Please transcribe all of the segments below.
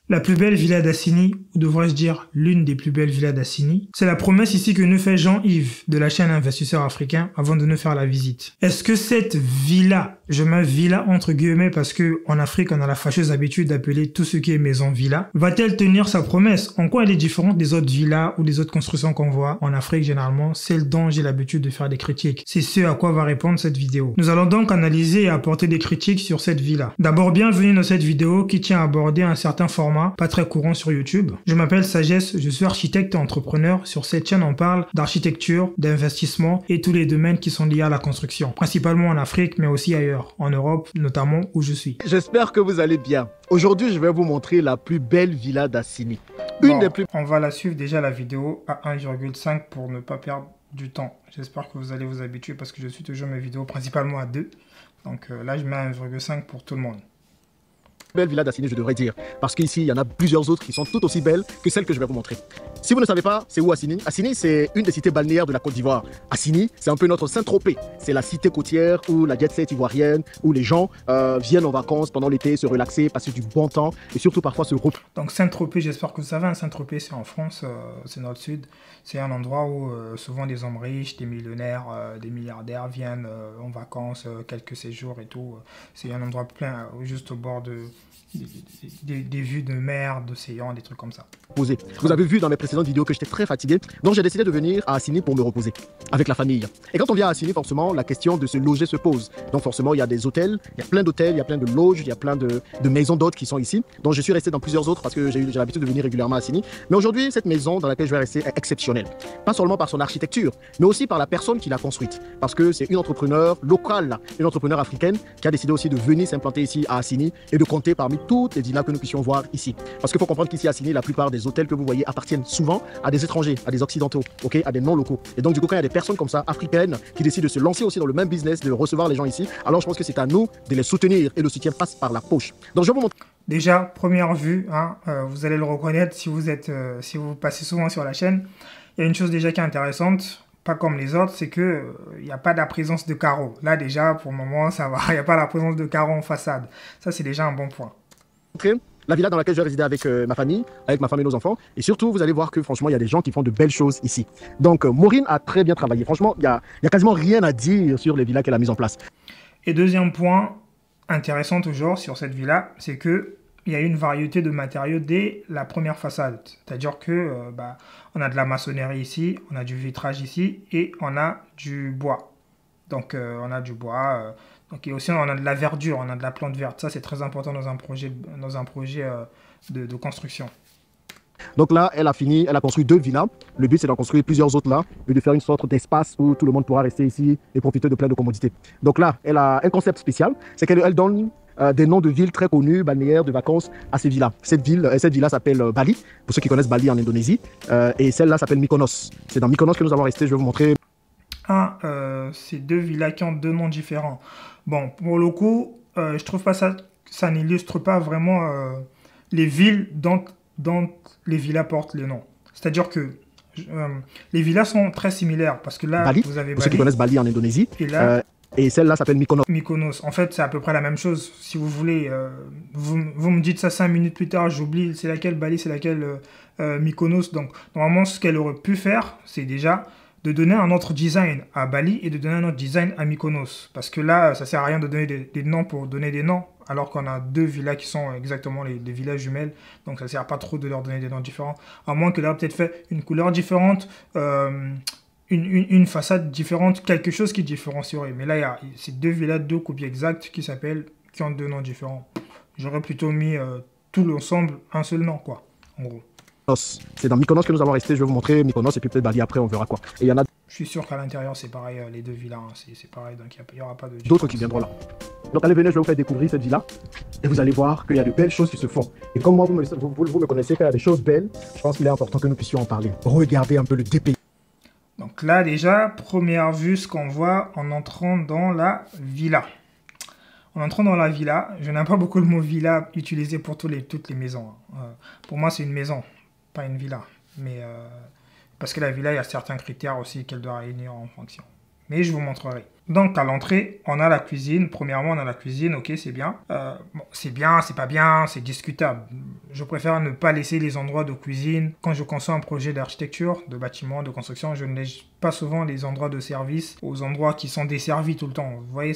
La plus belle villa d'Assini, ou devrais-je dire l'une des plus belles villas d'Assini, c'est la promesse ici que nous fait Jean-Yves de la chaîne Investisseurs Africains avant de nous faire la visite. Est-ce que cette villa, je mets villa entre guillemets parce que en Afrique on a la fâcheuse habitude d'appeler tout ce qui est maison villa, va-t-elle tenir sa promesse? En quoi elle est différente des autres villas ou des autres constructions qu'on voit en Afrique généralement, celle dont j'ai l'habitude de faire des critiques? C'est ce à quoi va répondre cette vidéo. Nous allons donc analyser et apporter des critiques sur cette villa. D'abord, bienvenue dans cette vidéo qui tient à aborder un certain format pas très courant sur YouTube. Je m'appelle Sagesse, je suis architecte et entrepreneur. Sur cette chaîne, on parle d'architecture, d'investissement et tous les domaines qui sont liés à la construction, principalement en Afrique, mais aussi ailleurs, en Europe, notamment où je suis. J'espère que vous allez bien. Aujourd'hui, je vais vous montrer la plus belle villa d'Assini. Une des plus... On va la suivre déjà la vidéo à 1,5 pour ne pas perdre du temps. J'espère que vous allez vous habituer parce que je suis toujours mes vidéos principalement à 2. Donc là, je mets 1,5 pour tout le monde. Belle villa d'Assini, je devrais dire, parce qu'ici il y en a plusieurs autres qui sont tout aussi belles que celles que je vais vous montrer. Si vous ne savez pas, c'est où Assini? Assini, c'est une des cités balnéaires de la Côte d'Ivoire. Assini, c'est un peu notre Saint-Tropez. C'est la cité côtière où la jet set ivoirienne, où les gens viennent en vacances pendant l'été, se relaxer, passer du bon temps et surtout parfois se reposer. Donc Saint-Tropez, j'espère que vous savez, Saint-Tropez c'est en France, c'est dans le sud. C'est un endroit où souvent des hommes riches, des millionnaires, des milliardaires viennent en vacances, quelques séjours et tout. C'est un endroit plein, juste au bord des vues de mer, d'océan, des trucs comme ça. Vous avez vu dans mes précédentes vidéos que j'étais très fatigué, donc j'ai décidé de venir à Assini pour me reposer avec la famille. Et quand on vient à Assini, forcément, la question de se loger se pose. Donc forcément, il y a des hôtels, il y a plein d'hôtels, il y a plein de loges, il y a plein de maisons d'hôtes qui sont ici. Donc je suis resté dans plusieurs autres parce que j'ai l'habitude de venir régulièrement à Assini. Mais aujourd'hui, cette maison dans laquelle je vais rester est exceptionnelle. Pas seulement par son architecture, mais aussi par la personne qui l'a construite. Parce que c'est une entrepreneure locale, une entrepreneure africaine qui a décidé aussi de venir s'implanter ici à Assini et de compter parmi toutes les villas que nous puissions voir ici. Parce qu'il faut comprendre qu'ici à Assini, la plupart des hôtels que vous voyez appartiennent souvent à des étrangers, à des occidentaux, ok, à des non-locaux. Et donc du coup, quand il y a des personnes comme ça, africaines, qui décident de se lancer aussi dans le même business, de recevoir les gens ici, alors je pense que c'est à nous de les soutenir et le soutien passe par la poche. Donc je vais vous montrer. Déjà, première vue, hein, vous allez le reconnaître si vous passez souvent sur la chaîne. Il y a une chose déjà qui est intéressante, pas comme les autres, c'est que il n'y a pas de la présence de carreaux. Là déjà, pour le moment, ça va. Il n'y a pas la présence de carreaux en façade. Ça, c'est déjà un bon point. La villa dans laquelle je vais résider avec ma famille et nos enfants. Et surtout, vous allez voir que franchement, il y a des gens qui font de belles choses ici. Donc, Maureen a très bien travaillé. Franchement, il y a quasiment rien à dire sur les villas qu'elle a mises en place. Et deuxième point intéressant toujours sur cette villa, c'est que il y a une variété de matériaux dès la première façade. C'est-à-dire que on a de la maçonnerie ici, on a du vitrage ici et on a du bois. Donc, on a du bois. Donc, et aussi, on a de la verdure, on a de la plante verte. Ça, c'est très important dans un projet, de construction. Donc là, elle a construit 2 villas. Le but, c'est d'en construire plusieurs autres là, et de faire une sorte d'espace où tout le monde pourra rester ici et profiter de plein de commodités. Donc là, elle a un concept spécial, c'est qu'elle donne des noms de villes très connues, balnéaires, de vacances à ces villas. Cette villa s'appelle Bali, pour ceux qui connaissent Bali en Indonésie, et celle-là s'appelle Mykonos. C'est dans Mykonos que nous allons rester, je vais vous montrer. C'est 2 villas qui ont 2 noms différents. Bon, pour le coup, je trouve pas ça n'illustre pas vraiment les villes dont les villas portent le nom. C'est-à-dire que les villas sont très similaires parce que là, Bali, vous avez pour ceux qui connaissent Bali en Indonésie, et là, et celle-là s'appelle Mykonos. Mykonos. En fait, c'est à peu près la même chose. Si vous voulez, vous me dites ça 5 minutes plus tard, j'oublie c'est laquelle Bali, c'est laquelle Mykonos. Donc, normalement, ce qu'elle aurait pu faire, c'est déjà de donner un autre design à Bali et de donner un autre design à Mykonos. Parce que là, ça sert à rien de donner des noms pour donner des noms, alors qu'on a 2 villas qui sont exactement les villas jumelles. Donc ça sert pas trop de leur donner des noms différents. À moins que leur peut-être fait une couleur différente, une façade différente, quelque chose qui différencierait. Mais là, il y a ces 2 villas, 2 copies exactes qui ont 2 noms différents. J'aurais plutôt mis tout l'ensemble, un seul nom, quoi, en gros. C'est dans Mykonos que nous allons rester, je vais vous montrer Mykonos et puis peut-être Bali après, on verra quoi. Et il y en a... Je suis sûr qu'à l'intérieur c'est pareil, les 2 villas, hein, c'est pareil, donc il n'y aura pas de... D'autres qui viendront là. Donc allez, venez, je vais vous faire découvrir cette villa et vous allez voir qu'il y a de belles choses qui se font. Et comme moi, vous me connaissez, qu'il y a des choses belles, je pense qu'il est important que nous puissions en parler. Regardez un peu le dépaysement. Donc là déjà, première vue, ce qu'on voit en entrant dans la villa. En entrant dans la villa, je n'aime pas beaucoup le mot villa utilisé pour toutes les maisons. Pour moi, c'est une maison, pas une villa. Mais parce que la villa, il y a certains critères aussi qu'elle doit réunir en fonction. Mais je vous montrerai. Donc à l'entrée, on a la cuisine. Premièrement, on a la cuisine, ok, c'est bien. Bon, c'est bien, c'est pas bien, c'est discutable. Je préfère ne pas laisser les endroits de cuisine. Quand je conçois un projet d'architecture, de bâtiment, de construction, je ne laisse pas souvent les endroits de service aux endroits qui sont desservis tout le temps. Vous voyez,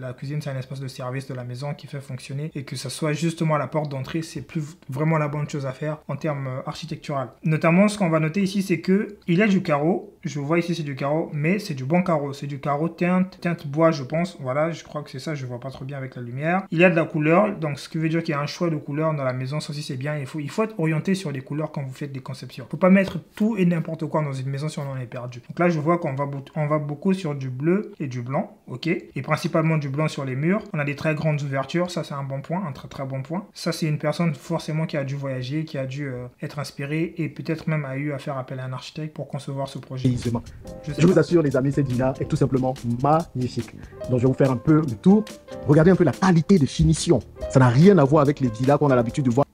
la cuisine, c'est un espace de service de la maison qui fait fonctionner. Et que ça soit justement à la porte d'entrée, c'est plus vraiment la bonne chose à faire en termes architectural. Notamment, ce qu'on va noter ici, c'est que il y a du carreau. Je vois ici, c'est du carreau, mais c'est du bon carreau. C'est du carreau teinte bois, je pense. Voilà, je crois que c'est ça. Je vois pas trop bien avec la lumière. Il y a de la couleur, donc ce qui veut dire qu'il y a un choix de couleurs dans la maison. Ça aussi, c'est bien. Il faut être orienté sur les couleurs quand vous faites des conceptions. Faut pas mettre tout et n'importe quoi dans une maison si on en est perdu. Donc là, je vois qu'on va beaucoup sur du bleu et du blanc, ok, et principalement du blanc sur les murs. On a des très grandes ouvertures. Ça, c'est un bon point, un très très bon point. Ça, c'est une personne forcément qui a dû voyager, qui a dû être inspirée et peut-être même a eu à faire appel à un architecte pour concevoir ce projet. Je vous assure, les amis, cette villa est tout simplement magnifique. Donc, je vais vous faire un peu le tour. Regardez un peu la qualité de finition. Ça n'a rien à voir avec les villas qu'on a l'habitude de voir.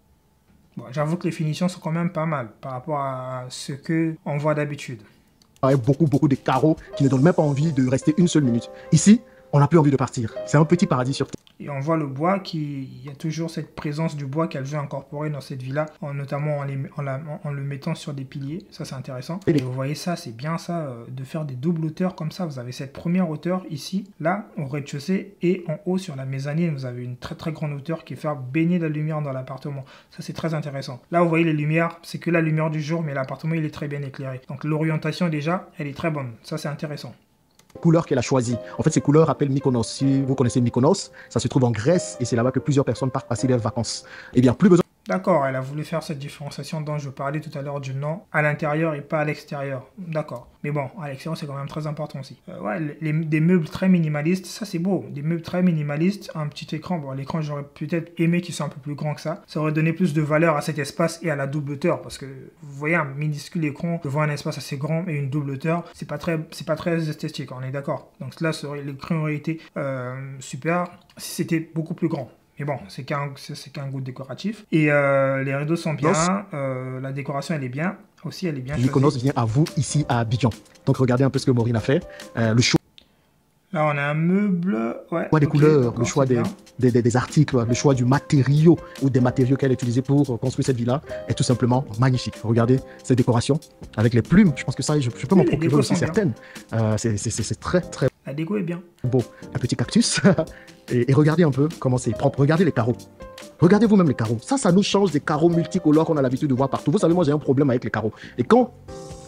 Bon, j'avoue que les finitions sont quand même pas mal par rapport à ce qu'on voit d'habitude. Avec beaucoup de carreaux qui ne donnent même pas envie de rester une seule minute. Ici, on n'a plus envie de partir. C'est un petit paradis sur terre. Et on voit le bois, il y a toujours cette présence du bois qu'elle veut incorporer dans cette villa, notamment en le mettant sur des piliers. Ça, c'est intéressant. Et vous voyez ça, c'est bien ça, de faire des doubles hauteurs comme ça. Vous avez cette première hauteur ici, là, au rez-de-chaussée, et en haut, sur la mezzanine, vous avez une très très grande hauteur qui fait baigner la lumière dans l'appartement. Ça, c'est très intéressant. Là, vous voyez les lumières, c'est que la lumière du jour, mais l'appartement, il est très bien éclairé. Donc l'orientation, déjà, elle est très bonne. Ça, c'est intéressant. Couleurs qu'elle a choisies. En fait, ces couleurs rappellent Mykonos. Si vous connaissez Mykonos, ça se trouve en Grèce et c'est là-bas que plusieurs personnes partent passer leurs vacances. Eh bien, plus besoin. D'accord, elle a voulu faire cette différenciation dont je parlais tout à l'heure du nom à l'intérieur et pas à l'extérieur. D'accord. Mais bon, à l'extérieur, c'est quand même très important aussi. Ouais, des meubles très minimalistes, ça c'est beau. Des meubles très minimalistes, un petit écran. Bon, l'écran, j'aurais peut-être aimé qu'il soit un peu plus grand que ça. Ça aurait donné plus de valeur à cet espace et à la double hauteur. Parce que vous voyez un minuscule écran devant un espace assez grand et une double hauteur, c'est pas très esthétique, on est d'accord. Donc là, l'écran aurait été super si c'était beaucoup plus grand. Mais bon, c'est qu'un goût décoratif. Et les rideaux sont bien, la décoration elle est bien. Aussi, elle est bien choisie. Mykonos vient à vous ici à Abidjan. Donc regardez un peu ce que Maureen a fait. Le choix. Là, on a un meuble. Ouais, des couleurs, le choix des articles, le choix du matériau ou des matériaux qu'elle a utilisés pour construire cette villa est tout simplement magnifique. Regardez cette décoration avec les plumes. Je pense que ça, je peux m'en procurer aussi certaines. C'est très très. La déco est bien. Beau, un petit cactus. et regardez un peu comment c'est propre. Regardez les carreaux. Regardez vous-même les carreaux. Ça nous change des carreaux multicolores qu'on a l'habitude de voir partout. Vous savez, moi, j'ai un problème avec les carreaux. Et quand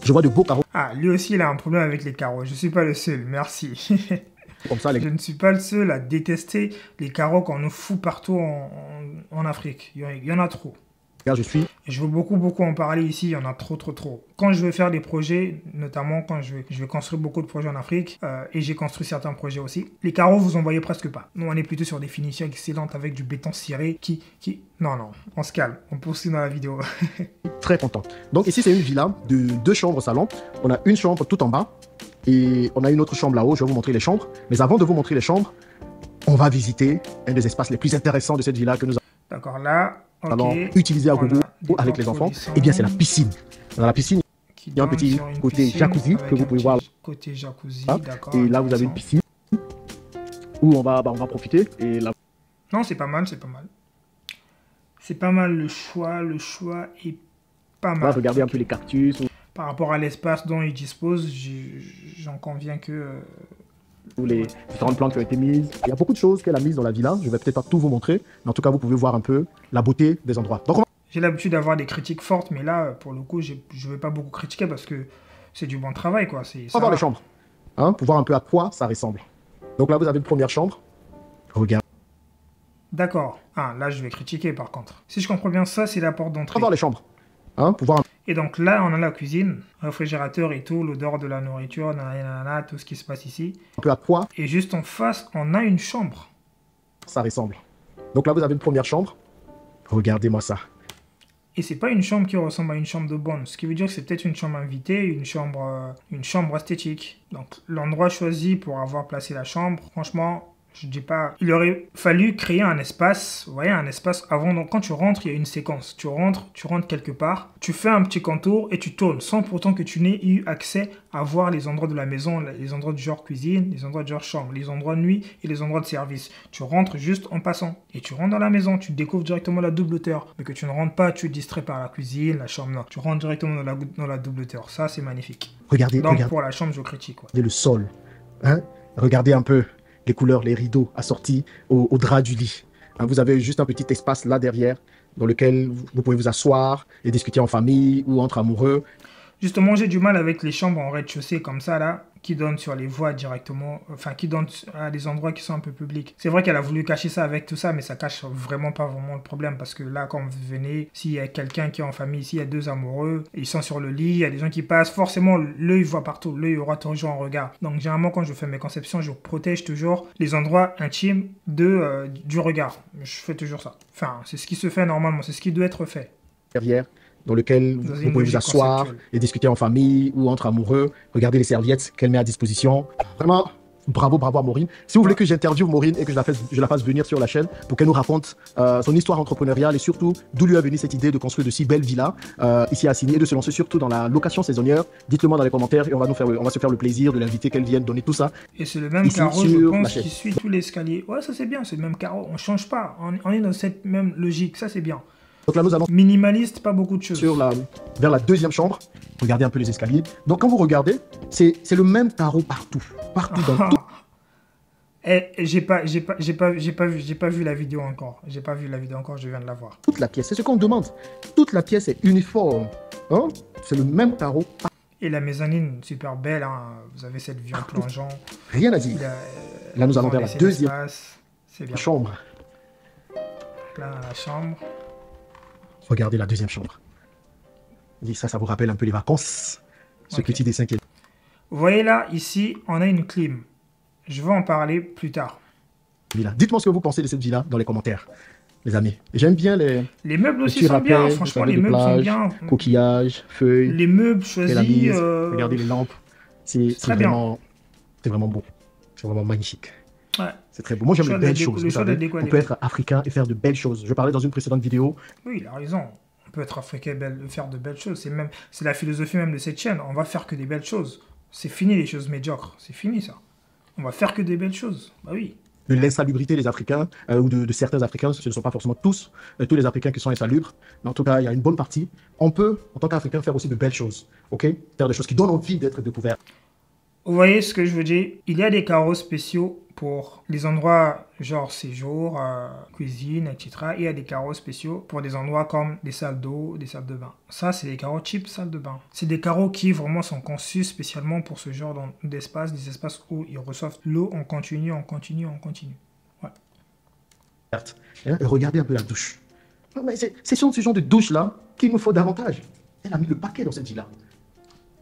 je vois de beaux carreaux... Ah, lui aussi, il a un problème avec les carreaux. Je ne suis pas le seul, merci. Comme ça, Je ne suis pas le seul à détester les carreaux qu'on nous fout partout en Afrique. Il y en a trop. Je veux beaucoup en parler ici, il y en a trop. Quand je veux faire des projets, notamment quand je vais construire beaucoup de projets en Afrique, et j'ai construit certains projets aussi, les carreaux, vous en voyez presque pas. Nous, on est plutôt sur des finitions excellentes avec du béton ciré qui... Non, on se calme, on poursuit dans la vidéo. Très content. Donc ici, c'est une villa de 2 chambres salon. On a une chambre tout en bas, et on a une autre chambre là-haut. Je vais vous montrer les chambres. Mais avant de vous montrer les chambres, on va visiter un des espaces les plus intéressants de cette villa que nous avons. D'accord, là... Alors, utiliser à gogo avec les enfants, eh bien c'est la piscine. Dans la piscine, il y a un petit côté jacuzzi que vous pouvez voir. Côté jacuzzi, d'accord. Et là, vous avez une piscine où on va profiter. Et là... Non, c'est pas mal. C'est pas mal le choix est pas mal. Là, regardez un peu les cactus. Par rapport à l'espace dont il dispose, j'en conviens que... Ou les différentes plantes qui ont été mises. Il y a beaucoup de choses qu'elle a mises dans la villa. Je ne vais peut-être pas tout vous montrer, mais en tout cas, vous pouvez voir un peu la beauté des endroits. Donc, j'ai l'habitude d'avoir des critiques fortes, mais là, pour le coup, je ne vais pas beaucoup critiquer parce que c'est du bon travail, quoi. On va voir les chambres, pour voir un peu à quoi ça ressemble. Donc là, vous avez une première chambre. Regarde. D'accord. Ah, là, je vais critiquer, par contre. Si je comprends bien, ça, c'est la porte d'entrée. On va voir les chambres, pour voir. Et donc là, on a la cuisine, réfrigérateur et tout, l'odeur de la nourriture, tout ce qui se passe ici. Un peu à quoi. Et juste en face, on a une chambre. Ça ressemble. Donc là, vous avez une première chambre. Regardez-moi ça. Et c'est pas une chambre qui ressemble à une chambre de bonne. Ce qui veut dire que c'est peut-être une chambre invitée, une chambre esthétique. Donc l'endroit choisi pour avoir placé la chambre, franchement, Je dis pas. Il aurait fallu créer un espace, vous voyez, un espace avant. Donc, quand tu rentres, il y a une séquence. Tu rentres quelque part, tu fais un petit contour et tu tournes sans pourtant que tu n'aies eu accès à voir les endroits de la maison, les endroits du genre cuisine, les endroits du genre chambre, les endroits de nuit et les endroits de service. Tu rentres juste en passant et tu rentres dans la maison, tu découvres directement la double hauteur. Mais que tu ne rentres pas, tu es distrait par la cuisine, la chambre, non. Tu rentres directement dans la double hauteur. Ça, c'est magnifique. Regardez, Donc, regardez. pour la chambre, je critique. Quoi. Le sol. Hein? Regardez un peu les couleurs, les rideaux assortis au drap du lit. Hein, vous avez juste un petit espace là derrière dans lequel vous pouvez vous asseoir et discuter en famille ou entre amoureux. Justement, j'ai du mal avec les chambres en rez-de-chaussée comme ça, là, qui donnent sur les voies directement, enfin, qui donnent à des endroits qui sont un peu publics. C'est vrai qu'elle a voulu cacher ça avec tout ça, mais ça cache vraiment pas vraiment le problème, parce que là, quand vous venez, s'il y a quelqu'un qui est en famille, s'il y a deux amoureux, ils sont sur le lit, il y a des gens qui passent, forcément, l'œil voit partout, l'œil aura toujours un regard. Donc, généralement, quand je fais mes conceptions, je protège toujours les endroits intimes du regard. Je fais toujours ça. Enfin, c'est ce qui se fait normalement, c'est ce qui doit être fait. Derrière, dans lequel vous pouvez vous asseoir et discuter en famille ou entre amoureux. Regardez les serviettes qu'elle met à disposition. Vraiment, bravo, bravo à Maureen. Si vous voulez que j'interviewe Maureen et que je la fasse venir sur la chaîne pour qu'elle nous raconte son histoire entrepreneuriale et surtout d'où lui est venue cette idée de construire de si belles villas ici à Assigny et de se lancer surtout dans la location saisonnière, dites-le moi dans les commentaires et on va se faire le plaisir de l'inviter, qu'elle vienne donner tout ça. Et c'est le même ici, carreau, je pense, qui suit tout l'escalier. Ouais, ça c'est bien, c'est le même carreau, on change pas, on est dans cette même logique, ça c'est bien. Donc là, nous allons minimaliste, pas beaucoup de choses. Vers la deuxième chambre. Regardez un peu les escaliers. Donc quand vous regardez, c'est le même carreau partout. Partout dans tout. J'ai pas vu la vidéo encore. J'ai pas vu la vidéo encore, je viens de la voir. Toute la pièce, c'est ce qu'on demande. Toute la pièce est uniforme. Hein? C'est le même carreau. Et la mezzanine, super belle. Hein. Vous avez cette vue en plongeant. Rien à dire. Là, nous allons vers la deuxième chambre. Là, dans la chambre. Regardez la deuxième chambre. Ça vous rappelle un peu les vacances. Ce petit dessin qui est... Vous voyez là, ici, on a une clim. Je vais en parler plus tard. Dites-moi ce que vous pensez de cette villa dans les commentaires, les amis. J'aime bien les meubles aussi sont bien. Franchement, les meubles sont bien. Coquillages, feuilles. Les meubles choisis. Regardez les lampes. C'est vraiment beau. C'est vraiment magnifique. Ouais. C'est très beau. Moi, j'aime les belles choses. On peut être africain et faire de belles choses. Je parlais dans une précédente vidéo. Oui, il a raison. On peut être africain et faire de belles choses. C'est la philosophie même de cette chaîne. On va faire que des belles choses. C'est fini les choses médiocres. C'est fini ça. On va faire que des belles choses. Bah oui. De l'insalubrité des Africains, ou de certains Africains, ce ne sont pas forcément tous les Africains qui sont insalubres. Mais en tout cas, il y a une bonne partie. On peut, en tant qu'Africain, faire aussi de belles choses. Ok? Faire des choses qui donnent envie d'être découvertes. Vous voyez ce que je veux dire? Il y a des carreaux spéciaux pour les endroits genre séjour, cuisine, etc. Et il y a des carreaux spéciaux pour des endroits comme des salles d'eau, des salles de bain. Ça, c'est des carreaux type salle de bain. C'est des carreaux qui vraiment sont conçus spécialement pour ce genre d'espace, des espaces où ils reçoivent l'eau en continu, en continu, en continu. Ouais. Et regardez un peu la douche. C'est sur ce genre de douche-là qu'il nous faut davantage. Elle a mis le paquet dans cette villa.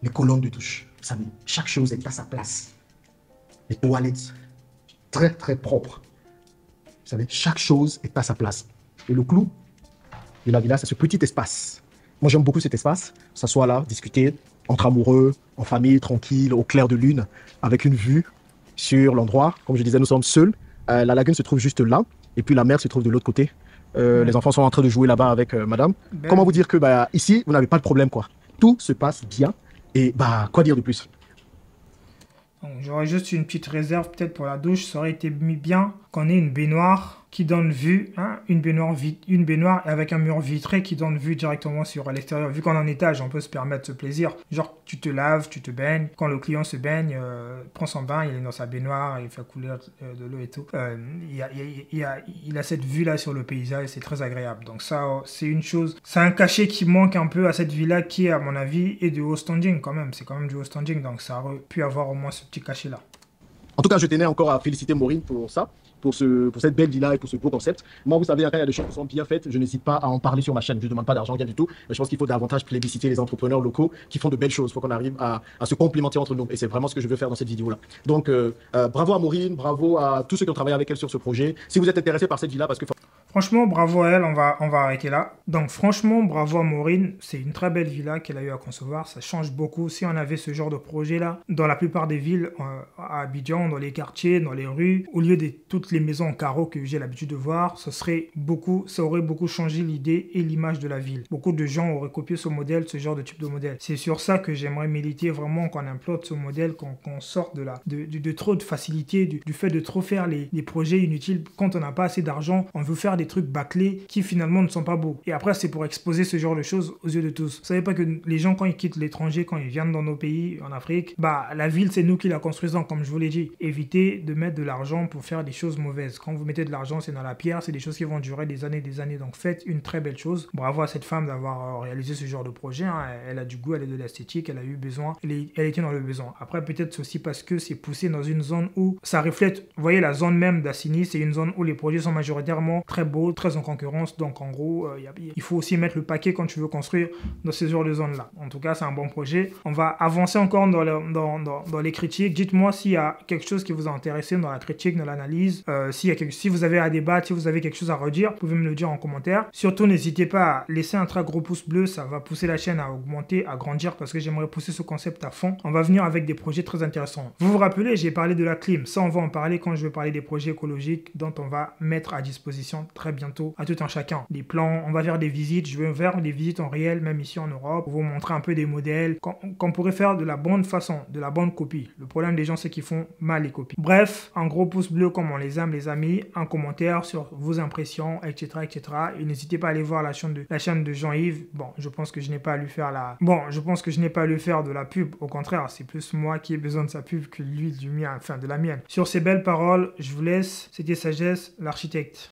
Les colonnes de douche. Vous savez, chaque chose est à sa place. Les toilettes, très très propres. Vous savez, chaque chose est à sa place. Et le clou de la villa, c'est ce petit espace. Moi, j'aime beaucoup cet espace. S'asseoir là, discuter entre amoureux, en famille, tranquille, au clair de lune, avec une vue sur l'endroit. Comme je disais, nous sommes seuls. La lagune se trouve juste là. Et puis la mer se trouve de l'autre côté. Les enfants sont en train de jouer là-bas avec madame. Comment vous dire que ici, vous n'avez pas de problème, quoi. Tout se passe bien. Et quoi dire de plus? J'aurais juste une petite réserve peut-être pour la douche. Ça aurait été bien qu'on ait une baignoire qui donne vue, hein, une baignoire avec un mur vitré qui donne vue directement sur l'extérieur. Vu qu'on est en étage, on peut se permettre ce plaisir. Genre, tu te laves, tu te baignes. Quand le client se baigne, prend son bain, il est dans sa baignoire, il fait couler de l'eau et tout. Il a cette vue-là sur le paysage, c'est très agréable. Donc ça, c'est une chose, c'est un cachet qui manque un peu à cette villa qui, à mon avis, est de haut standing quand même. C'est quand même du haut standing, donc ça aurait pu avoir au moins ce petit cachet-là. En tout cas, je tenais encore à féliciter Maureen pour ça. Pour cette belle villa et pour ce beau concept. Moi, vous savez, quand il y a des choses qui sont bien faites, je n'hésite pas à en parler sur ma chaîne. Je ne demande pas d'argent, rien du tout. Mais je pense qu'il faut davantage plébisciter les entrepreneurs locaux qui font de belles choses. Il faut qu'on arrive à se complémenter entre nous. Et c'est vraiment ce que je veux faire dans cette vidéo-là. Donc, bravo à Maureen, bravo à tous ceux qui ont travaillé avec elle sur ce projet. Si vous êtes intéressé par cette villa, parce que... Franchement, bravo à elle, on va arrêter là. Donc franchement, bravo à Maureen, c'est une très belle villa qu'elle a eu à concevoir, ça change beaucoup. Si on avait ce genre de projet-là, dans la plupart des villes, à Abidjan, dans les quartiers, dans les rues, au lieu de toutes les maisons en carreau que j'ai l'habitude de voir, ça aurait beaucoup changé l'idée et l'image de la ville. Beaucoup de gens auraient copié ce modèle, ce genre de type de modèle. C'est sur ça que j'aimerais militer vraiment, qu'on implante ce modèle, qu'on sorte de trop de facilité, du fait de trop faire les projets inutiles. Quand on n'a pas assez d'argent, on veut faire des trucs bâclés qui finalement ne sont pas beaux. Et après, c'est pour exposer ce genre de choses aux yeux de tous. Vous savez pas que les gens, quand ils quittent l'étranger, quand ils viennent dans nos pays, en Afrique, la ville, c'est nous qui la construisons, comme je vous l'ai dit. Évitez de mettre de l'argent pour faire des choses mauvaises. Quand vous mettez de l'argent, c'est dans la pierre, c'est des choses qui vont durer des années, des années. Donc faites une très belle chose. Bravo à cette femme d'avoir réalisé ce genre de projet. Hein. Elle a du goût, elle est de l'esthétique, elle a eu besoin, elle était dans le besoin. Après, peut-être c'est aussi parce que c'est poussé dans une zone où ça reflète, vous voyez, la zone même d'Assini, c'est une zone où les projets sont majoritairement très beaux, très en concurrence. Donc en gros, il faut aussi mettre le paquet quand tu veux construire dans ces genres de zones-là. En tout cas, c'est un bon projet. On va avancer encore dans les critiques. Dites-moi s'il y a quelque chose qui vous a intéressé dans la critique, dans l'analyse. Si vous avez à débattre, si vous avez quelque chose à redire, vous pouvez me le dire en commentaire. Surtout, n'hésitez pas à laisser un très gros pouce bleu. Ça va pousser la chaîne à augmenter, à grandir, parce que j'aimerais pousser ce concept à fond. On va venir avec des projets très intéressants. Vous vous rappelez, j'ai parlé de la clim. Ça, on va en parler quand je vais parler des projets écologiques dont on va mettre à disposition très bientôt à tout un chacun. Des plans, on va faire des visites. Je vais faire des visites en réel, même ici en Europe, pour vous montrer un peu des modèles qu'on pourrait faire de la bonne façon, de la bonne copie. Le problème des gens, c'est qu'ils font mal les copies. Bref, un gros pouce bleu comme on les aime, les amis, un commentaire sur vos impressions, etc., etc. Et n'hésitez pas à aller voir la chaîne de Jean-Yves. Bon, je pense que je n'ai pas à lui faire de la pub. Au contraire, c'est plus moi qui ai besoin de sa pub que lui de la mienne. Sur ces belles paroles, je vous laisse. C'était Sagesse, l'architecte.